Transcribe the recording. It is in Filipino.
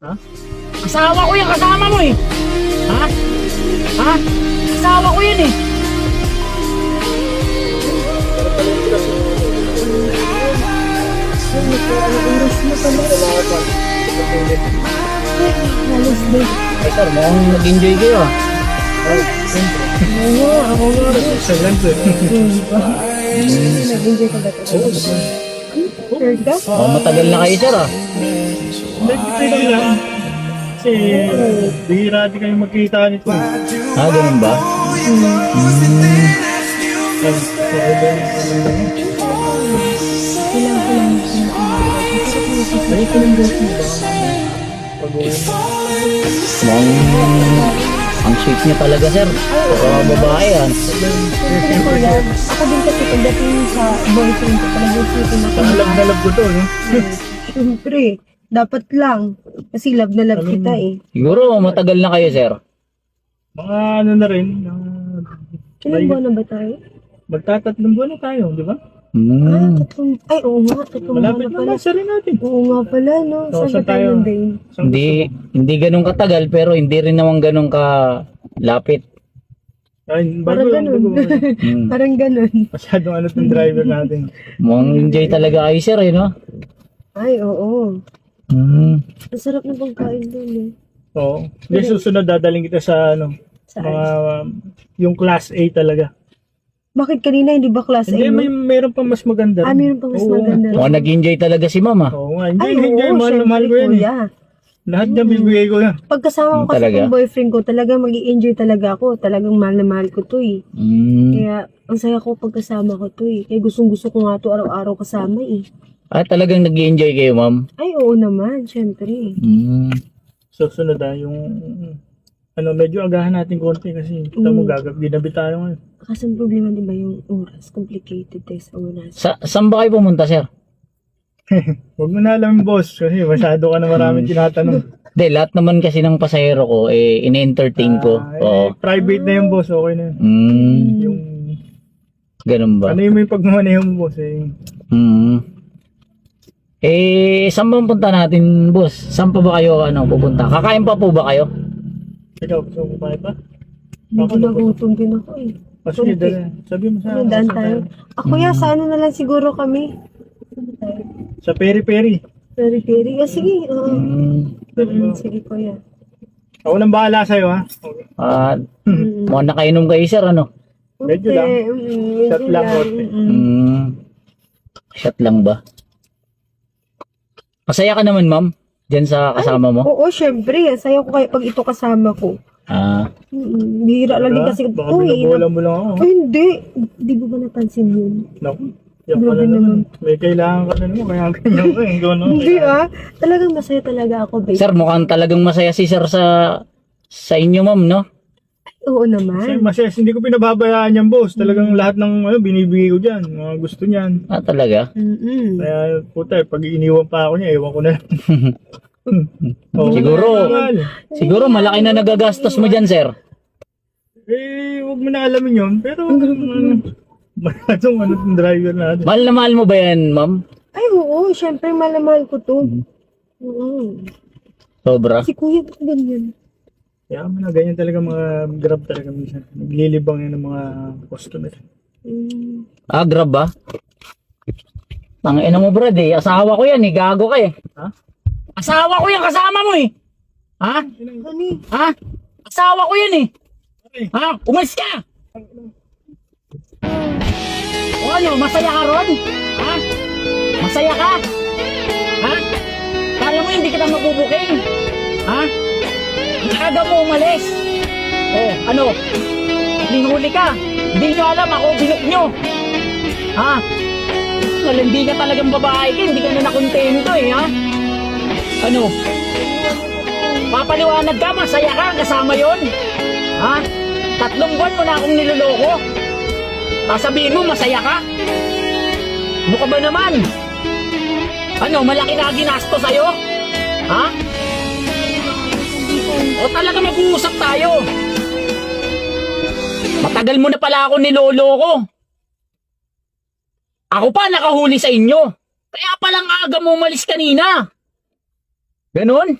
Ha? Asawa ko yan, kasama mo eh. Ha? Ha? Asawa ko yan eh. Ay sir, mukhang nag-enjoy kayo ah. Oo, ako nga. Excelente. Nag-enjoy ka ba ito? Third ka? Oh, matagal na kayo sir ah. Nagtitig lang. Kasi bihira din kayo magkita nito. Ah, ganun ba? Mukhang ang sweet niya talaga sir. Para babae yan. Ako din kasi pagdating sa boyfriend ko, talagang sweet na Ang love na love ko to, no? Siyempre, dapat lang. Kasi love na love kita eh. Siguro matagal na kayo sir. Mga ano na rin. Ilang buwan na ba tayo? Magtatatlong buwan na tayo, di ba? Tatlong, ay oo nga, tatlong buwan Malapit na na pala. nasa rin natin. Oo nga pala, no? So, Saan saan ba tayo tayo? nun, babe? Hindi ganun katagal pero hindi rin naman ganun ka lapit. Ay, Parang bago, ganun. bago. Parang ganun. Masyadong ano itong driver natin. Mukhang enjoy talaga kayo sir eh no? Ay, oo. Hmm. Ang sarap ng pagkain doon eh. Oo. Hindi, susunod dadaling kita sa ano, Saan? mga yung class A talaga. Bakit kanina hindi ba class A Hindi, mo? meron pa mas maganda. Ah, meron pa mas Oo. maganda. Mukhang nag-enjoy talaga si mama. Oo nga, enjoy, Ay, enjoy. oo, Mahal na mahal ko syempre, yan eh. kuya. Lahat niya bibigay ko yan. Pagkasama ko kasi Talaga? ng boyfriend ko, talagang mag-i-enjoy talaga ako. Talagang mahal na mahal ko to eh. Hmm. Kaya, ang saya ko pagkasama ko to eh. Kaya gustong gusto ko nga to araw-araw kasama eh. Ah, talagang nag-enjoy kayo ma'am? Ay, oo naman, syempre. Hmm. Susunod yung ano, medyo agahan natin konti kasi kita mo ginabi tayo ngayon. Kasi ang problema di ba yung oras, complicated tayo sa oras. Saan ba kayo pumunta sir? Huwag mo na alam, boss, kasi masyado ka na maraming tinatanong. Hindi, lahat naman kasi ng pasahero ko eh in-entertain ko. Oo. Private na yung boss, okay na yun. Hmm. Yung, Ganun ba? ano yung may pagmamaneho mo, boss, eh. Hmm. Eh, saan ba ang punta natin, boss? Saan pa ba kayo pupunta? Kakain pa po ba kayo? Ikaw, gusto mo pa? Medyo nagutom din ako eh. Sige, dala. Sabi mo sa Ano, daan tayo? Ako sa ano na lang siguro kami. Sa peri-peri. Peri-peri. Ah, sige. Oo. Sige kuya. Ako nang bahala sa'yo, ha? Ah, mukhang nakainom kayo, sir, ano? Medyo lang. Medyo Shot lang, konti. Shot lang ba? Masaya ka naman, ma'am? Diyan sa kasama mo? Oo, syempre. Saya ko kayo pag ito kasama ko. Ah, Bihira lang din Diba? kasi. Baka Uy, binubola mo lang ako. Ay, hindi. Di mo ba napansin yun? Naku, yan Grabe pala naman. naman. May kailangan ka na naman, kaya ganyan ko eh. Gano'n. Hindi Talagang masaya talaga ako, babe. sir, mukhang talagang masaya si sir sa inyo, ma'am, no? Oo Kasi naman. masaya, hindi ko pinababayaan yan, boss. Talagang lahat ng ano, binibigay ko dyan. Mga gusto niyan. Ah, talaga? Kaya, puta, pag iniwan pa ako niya, ewan ko na. Siguro malaki na nagagastos mo dyan, sir. Eh, huwag mo na alamin yun. Pero, masyadong ano itong driver natin. Mahal na mahal mo ba yan, ma'am? Ay, oo. Syempre, mahal ko to. Oo. Sobra? Si kuya, ba't ganyan? Kaya mo na, ganyan talaga mga grab talaga minsan. Naglilibang yan ng mga customer. Ah, grab ba? Tangina mo, brad, eh. Asawa ko yan, eh. Gago ka, eh. Ha? Asawa ko yan, kasama mo, eh. Ha? Honey, Ha? Asawa ko yan, eh. Ha? Umalis ka! O ano, masaya ka ron? Ha? Masaya ka? Ha? Kala mo hindi kita mabubuking? Ha? Ang aga mo umalis. O, ano? Linghuli ka. Hindi nyo alam ako, binok nyo. Ha? Well, hindi ka talagang babae ka, hindi ka na nakontento eh, ha? Ano? Papaliwanag ka, masaya ka, kasama yon. Ha? 3 buwan mo na akong niloloko. Sasabihin mo, masaya ka? Ano ka ba naman? Ano, malaki na ginasto sa'yo? Ha? O talaga mag-uusap tayo? Matagal mo na pala ako niloloko. Ako pa nakahuli sa inyo. Kaya palang aga mo umalis kanina. Ganon?